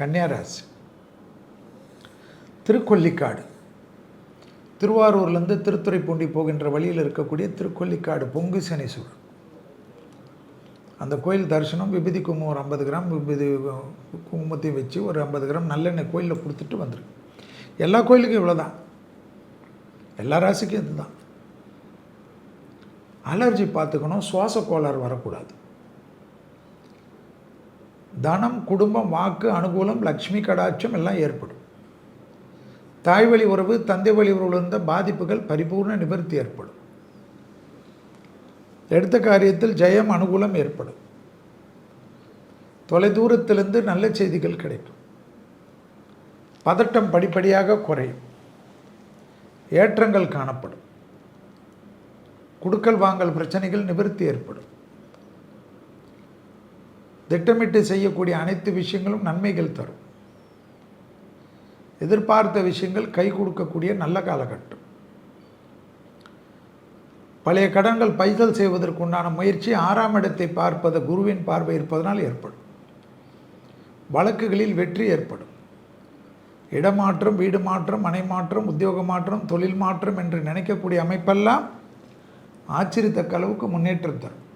கன்னியாராசி. திருக்கொல்லிக்காடு, திருவாரூர்லேருந்து திருத்துறைப்பூண்டி போகின்ற வழியில் இருக்கக்கூடிய திருக்கொல்லிக்காடு பொங்கு சனீஸ்வரர். அந்த கோயில் தரிசனம், விபூதி குங்குமம் ஒரு 50 கிராம் விபூதி குங்குமத்தையும் வச்சு ஒரு 50 கிராம் நல்லெண்ணெய் கோயிலில் கொடுத்துட்டு வந்துருக்கு. எல்லா கோயிலுக்கும் இவ்வளோ தான், எல்லா ராசிக்கும் இது தான். அலர்ஜி பார்த்துக்கணும், சுவாச கோளாறு வரக்கூடாது. தனம், குடும்பம், வாக்கு, அனுகூலம், லக்ஷ்மி கடாட்சம் எல்லாம் ஏற்படும். தாய் வழி உறவு, தந்தை வழி உறவு இருந்த பாதிப்புகள் பரிபூர்ண நிவர்த்தி ஏற்படும். எடுத்த காரியத்தில் ஜெயம், அனுகூலம் ஏற்படும். தொலைதூரத்திலிருந்து நல்ல செய்திகள் கிடைக்கும். பதட்டம் படிப்படியாக குறையும். ஏற்றங்கள் காணப்படும். குடுக்கல் வாங்கல் பிரச்சனைகள் நிவர்த்தி ஏற்படும். திட்டமிட்டு செய்யக்கூடிய அனைத்து விஷயங்களும் நன்மைகள் தரும். எதிர்பார்த்த விஷயங்கள் கை கொடுக்கக்கூடிய நல்ல காலகட்டம். பழைய கடன்கள் பைசல் செய்வதற்குண்டான முயற்சி 6ஆம் இடத்தை பார்ப்பது குருவின் பார்வை இருப்பதனால் ஏற்படும். வழக்குகளில் வெற்றி ஏற்படும். இடமாற்றம், வீடு மாற்றம், மனை மாற்றம், உத்தியோக மாற்றம், தொழில் மாற்றம் என்று நினைக்கக்கூடிய அமைப்பெல்லாம் ஆச்சரியத்தக்க அளவுக்கு முன்னேற்றம் தரும்.